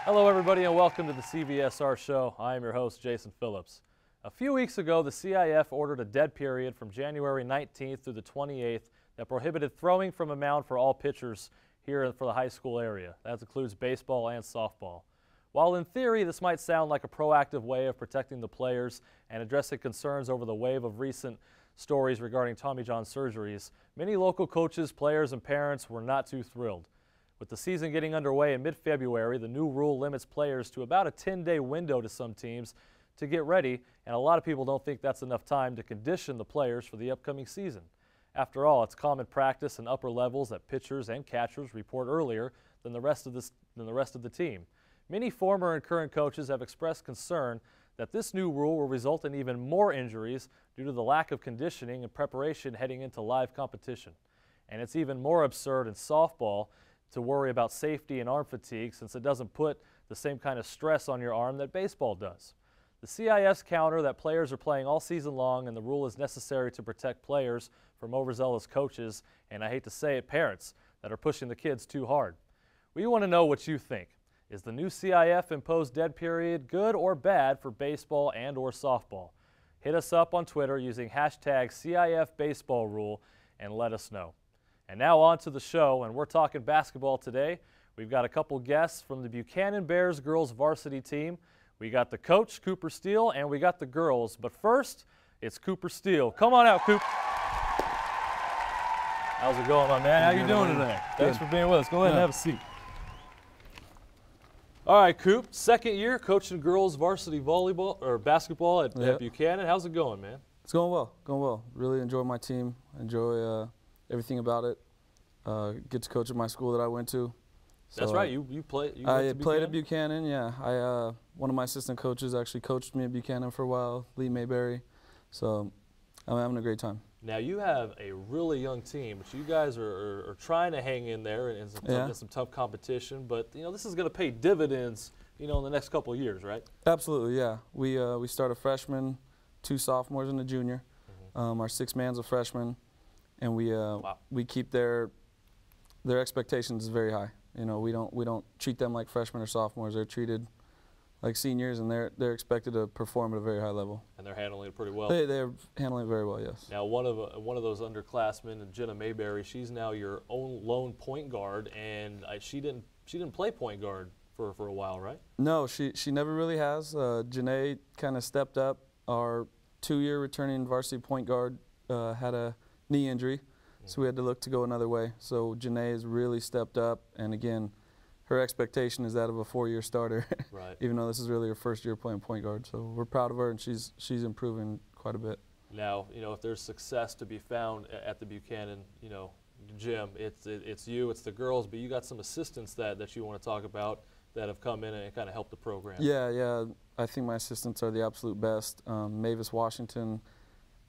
Hello everybody and welcome to the CVSR Show. I am your host, Jason Phillips. A few weeks ago, the CIF ordered a dead period from January 19th through the 28th that prohibited throwing from a mound for all pitchers here for the high school area. That includes baseball and softball. While in theory this might sound like a proactive way of protecting the players and addressing concerns over the wave of recent stories regarding Tommy John surgeries, many local coaches, players, and parents were not too thrilled. With the season getting underway in mid-February, the new rule limits players to about a 10-day window to some teams to get ready, and a lot of people don't think that's enough time to condition the players for the upcoming season. After all, it's common practice in upper levels that pitchers and catchers report earlier than the rest of the team. Many former and current coaches have expressed concern that this new rule will result in even more injuries due to the lack of conditioning and preparation heading into live competition. And it's even more absurd in softball to worry about safety and arm fatigue, since it doesn't put the same kind of stress on your arm that baseball does. The CIF's counter that players are playing all season long and the rule is necessary to protect players from overzealous coaches, and I hate to say it, parents that are pushing the kids too hard. We want to know what you think. Is the new CIF imposed dead period good or bad for baseball and or softball? Hit us up on Twitter using hashtag CIFBaseballRule and let us know. And now on to the show, and we're talking basketball today. We've got a couple guests from the Buchanan Bears girls varsity team. We got the coach, Cooper Steele, and we got the girls. But first, it's Cooper Steele. Come on out, Coop. How's it going, my man? How you doing today? Thanks for being with us. Go ahead and have a seat. All right, Coop, second year coaching girls varsity volleyball or basketball at Buchanan. How's it going, man? It's going well, going well. Really enjoy my team, enjoy everything about it. Get to coach at my school that I went to. So, that's right, you played. I played at Buchanan, yeah. One of my assistant coaches actually coached me at Buchanan for a while, Lee Mayberry. So I'm having a great time. Now you have a really young team, but you guys are trying to hang in there in some tough competition. But you know this is going to pay dividends, in the next couple of years, right? Absolutely, yeah. We start a freshman, 2 sophomores, and a junior. Our 6th man's a freshman, and we keep their expectations very high. We don't treat them like freshmen or sophomores. They're treated like seniors, and they're expected to perform at a very high level. And they're handling it pretty well. They're handling it very well, yes. Now, one of those underclassmen, Jenna Mayberry, she's now your own lone point guard, and she didn't play point guard for a while, right? No, she never really has. Janae kind of stepped up. Our 2-year returning varsity point guard had a knee injury, so we had to look to go another way. So Janae has really stepped up, and again, her expectation is that of a 4-year starter, right. Even though this is really her first year playing point guard. So we're proud of her, and she's improving quite a bit. Now, if there's success to be found at the Buchanan, gym, it's you, it's the girls, but you got some assistants that you want to talk about that have come in and kind of helped the program. Yeah. I think my assistants are the absolute best. Mavis Washington,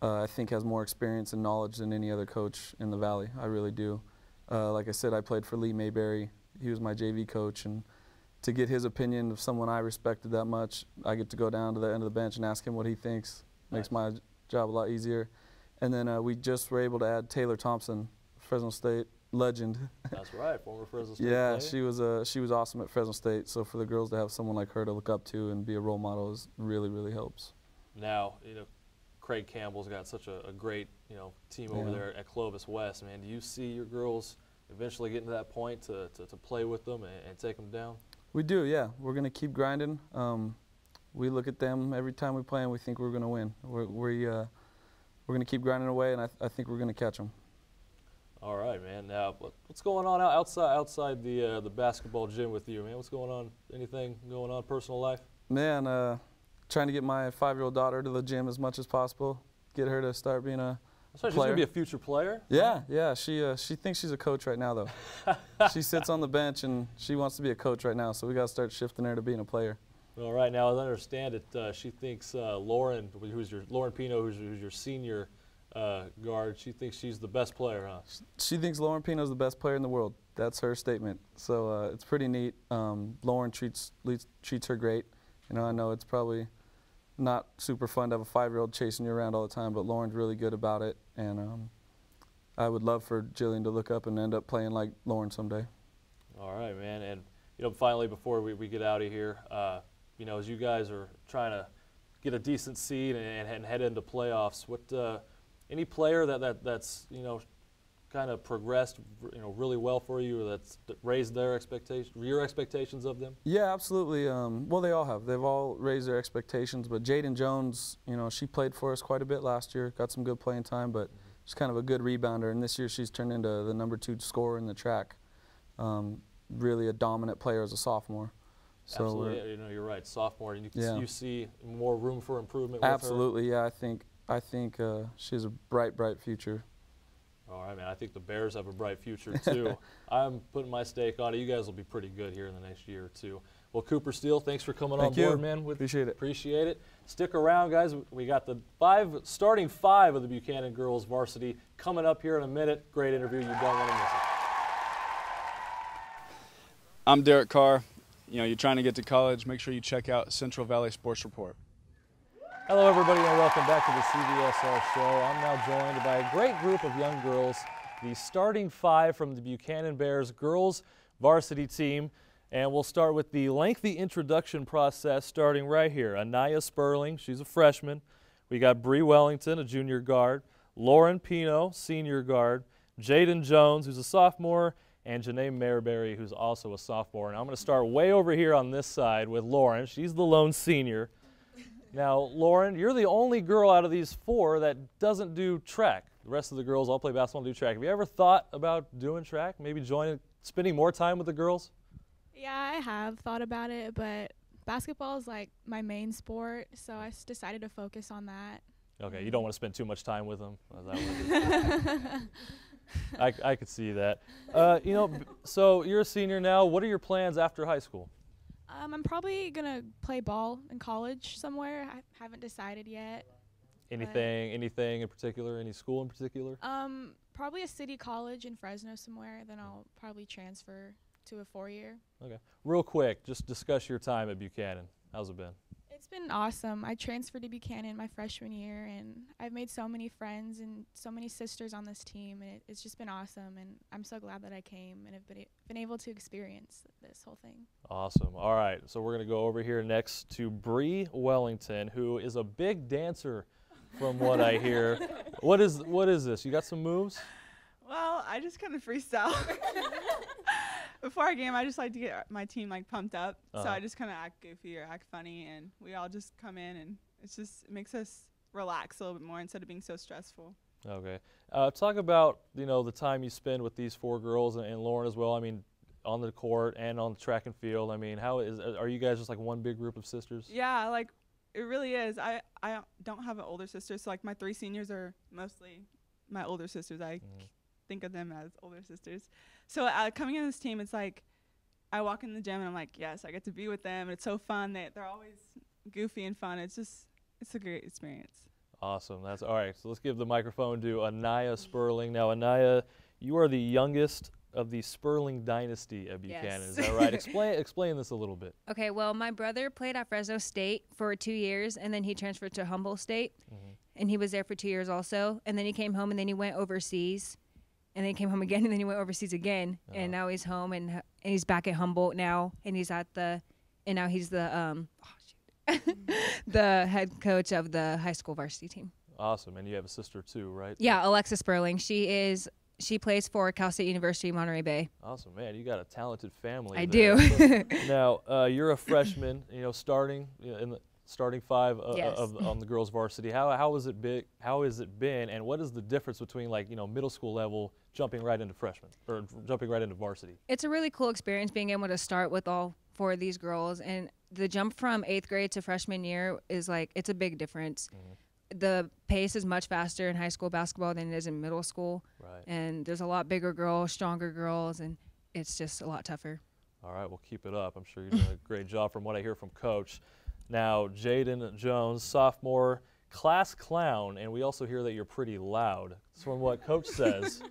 I think, has more experience and knowledge than any other coach in the Valley. I really do. Like I said, I played for Lee Mayberry. He was my JV coach, and to get his opinion of someone I respected that much, I get to go down to the end of the bench and ask him what he thinks. Nice. Makes my job a lot easier. And then we just were able to add Taylor Thompson, Fresno State legend. That's right, former Fresno State Yeah, player. she was awesome at Fresno State. So for the girls to have someone like her to look up to and be a role model really helps. Now, Craig Campbell's got such a great, team over there at Clovis West. Man, do you see your girls eventually getting to that point to play with them and take them down? We do, yeah. We're going to keep grinding. We look at them every time we play and we think we're going to win. We're going to keep grinding away, and I think we're going to catch them. All right, man. Now, what's going on outside the basketball gym with you, man? What's going on? Anything going on personal life? Man, trying to get my 5-year-old daughter to the gym as much as possible. Get her to start being a So she's going to be a future player? Yeah. She thinks she's a coach right now, though. She sits on the bench, and she wants to be a coach right now, so we got to start shifting her to being a player. All right. Now, as I understand it, she thinks Lauren Pino, who's your senior guard, she thinks she's the best player, huh? She thinks Lauren Pino's the best player in the world. That's her statement. So it's pretty neat. Lauren treats her great. I know it's probably not super fun to have a 5-year-old chasing you around all the time, but Lauren's really good about it, and I would love for Jillian to look up and end up playing like Lauren someday. All right, man. And finally before we get out of here, as you guys are trying to get a decent seed and head into playoffs, what any player that's kind of progressed really well for you, or that's raised your expectations of them? Yeah, absolutely. Well, they all have. They've all raised their expectations. But Jaden Jones, she played for us quite a bit last year, got some good playing time, but she's kind of a good rebounder. And this year she's turned into the #2 scorer in the track. Really a dominant player as a sophomore. So absolutely, you're right, sophomore, and you see more room for improvement. Absolutely, with her. Yeah. I think she has a bright future. All right, man. I think the Bears have a bright future too. I'm putting my stake on it. You guys will be pretty good here in the next year or two. Well, Cooper Steele, thanks for coming on board, man. Appreciate it. Appreciate it. Stick around, guys. We got the starting five of the Buchanan girls varsity coming up here in a minute. Great interview. You don't want to miss it. I'm Derek Carr. You're trying to get to college, make sure you check out Central Valley Sports Report. Hello, everybody, and welcome back to the CVSR Show. I'm now joined by a great group of young girls, the starting five from the Buchanan Bears girls varsity team. And we'll start with the lengthy introduction process starting right here. Anaya Sperling, she's a freshman. We got Bree Wellington, a junior guard. Lauren Pino, senior guard. Jaden Jones, who's a sophomore. And Janae Mayberry, who's also a sophomore. And I'm going to start way over here on this side with Lauren. She's the lone senior. Now, Lauren, you're the only girl out of these four that doesn't do track. The rest of the girls all play basketball and do track. Have you ever thought about doing track, maybe spending more time with the girls? Yeah, I have thought about it, but basketball is like my main sport, so I decided to focus on that. Okay, you don't want to spend too much time with them? I could see that. So you're a senior now. What are your plans after high school? I'm probably going to play ball in college somewhere. I haven't decided yet. Anything in particular? Any school in particular? Probably a city college in Fresno somewhere. Then I'll probably transfer to a 4-year. Okay. Real quick, just discuss your time at Buchanan. How's it been? It's been awesome. I transferred to Buchanan my freshman year, and I've made so many friends and so many sisters on this team, and it's just been awesome, and I'm so glad that I came and have been able to experience this whole thing. Awesome. All right, so we're going to go over here next to Bree Wellington, who is a big dancer from what I hear. What is this? You got some moves? Well, I just kind of freestyle. Before a game, I just like to get my team pumped up. So I just kind of act goofy or act funny, and we all just come in, and it makes us relax a little bit more instead of being so stressful. Okay. Talk about the time you spend with these four girls and Lauren as well. I mean, on the court and on the track and field. I mean, are you guys just like one big group of sisters? Yeah, it really is. I don't have an older sister, so my 3 seniors are mostly my older sisters. I think of them as older sisters. So coming in this team, it's like I walk in the gym and I'm like, yes, I get to be with them. It's so fun. They're always goofy and fun. It's a great experience. Awesome. That's all right. So let's give the microphone to Anaya Sperling. Now, Anaya, you are the youngest of the Sperling dynasty at Buchanan. Yes. Is that right? Explain this a little bit. Okay, well, my brother played at Fresno State for 2 years, and then he transferred to Humboldt State, and he was there for 2 years also. And then he came home, and then he went overseas. And then he came home again, and then he went overseas again, and now he's home, and he's back at Humboldt now, and he's the the head coach of the high school varsity team. Awesome, and you have a sister too, right? Yeah, Alexis Sperling. She plays for Cal State University, Monterey Bay. Awesome, man. You got a talented family. I there. do. Now you're a freshman, starting in the starting five Yes. on the girls varsity. How has it been, and what is the difference between middle school level jumping right into freshman or jumping right into varsity? It's a really cool experience being able to start with all 4 of these girls, and the jump from 8th grade to freshman year is it's a big difference. The pace is much faster in high school basketball than it is in middle school, right? And there's a lot bigger girls, stronger girls, and it's just a lot tougher. All right, well, keep it up. I'm sure you're doing a great job from what I hear from Coach. Now, Jaden Jones, sophomore, class clown, and we also hear that you're pretty loud. That's from what Coach says.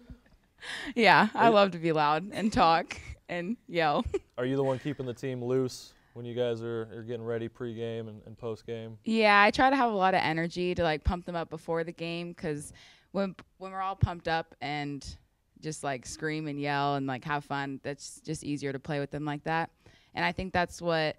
Yeah, I love to be loud and talk and yell. Are you the one keeping the team loose when you guys are getting ready pregame and postgame? Yeah, I try to have a lot of energy to pump them up before the game, because when we're all pumped up and just scream and yell and have fun, that's just easier to play with them like that. And I think that's what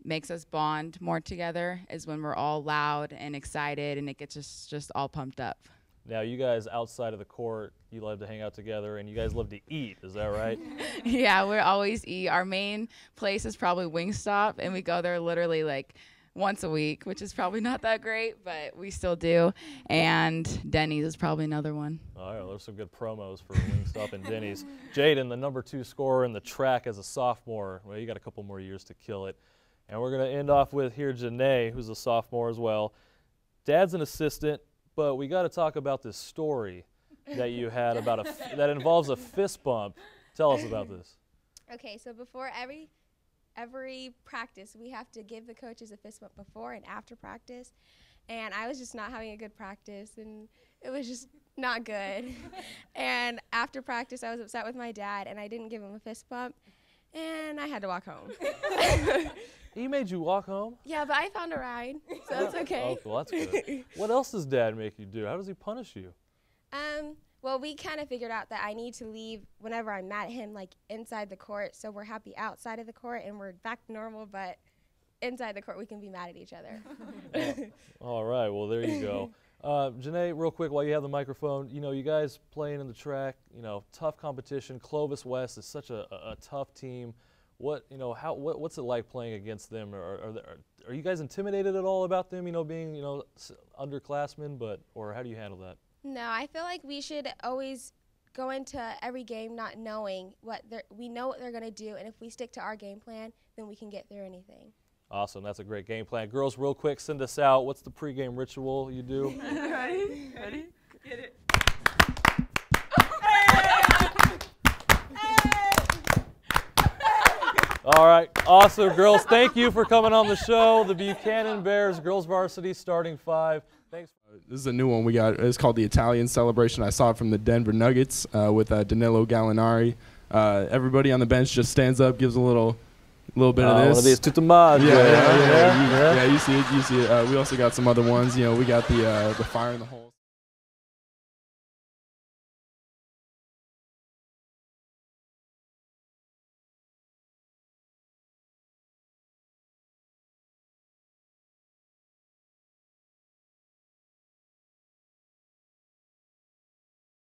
makes us bond more together, is when we're all loud and excited and it gets us just all pumped up. Now, you guys outside of the court, you love to hang out together, and you guys love to eat. Is that right? Yeah, we always eat. Our main place is probably Wingstop, and we go there literally like once a week, which is probably not that great, but we still do. And Denny's is probably another one. All right, well, there's some good promos for Wingstop and Denny's. Jaden, the #2 scorer in the track as a sophomore. Well, you got a couple more years to kill it. And we're going to end off with here Janae, who's a sophomore as well. Dad's an assistant, but we got to talk about this story that you had about that involves a fist bump. Tell us about this. Okay, so before every practice, we have to give the coaches a fist bump before and after practice. And I was just not having a good practice, and it was just not good. And after practice, I was upset with my dad, and I didn't give him a fist bump, and I had to walk home. He made you walk home? Yeah, but I found a ride, so that's okay. Oh, well, that's good. What else does Dad make you do? How does he punish you? Well, we kind of figured out that I need to leave whenever I'm mad at him, like inside the court, so we're happy outside of the court and we're back to normal, but inside the court we can be mad at each other. All right, well, there you go. Janae, real quick, while you have the microphone, you know, you guys playing in the track, you know, tough competition. Clovis West is such a tough team. What's it like playing against them? Are you guys intimidated at all about them, you know, being, you know, underclassmen, or how do you handle that? No, I feel like we should always go into every game not knowing we know what they're going to do, and if we stick to our game plan, then we can get through anything. Awesome, that's a great game plan. Girls, real quick, send us out. What's the pregame ritual you do? Ready? Get it. All right, awesome, girls. Thank you for coming on the show. The Buchanan Bears girls varsity starting 5. Thanks. This is a new one we got. It's called the Italian Celebration. I saw it from the Denver Nuggets with Danilo Gallinari. Everybody on the bench just stands up, gives a little bit of this. One of these tutto maggio. Yeah, you see it. We also got some other ones. You know, we got the fire in the hole.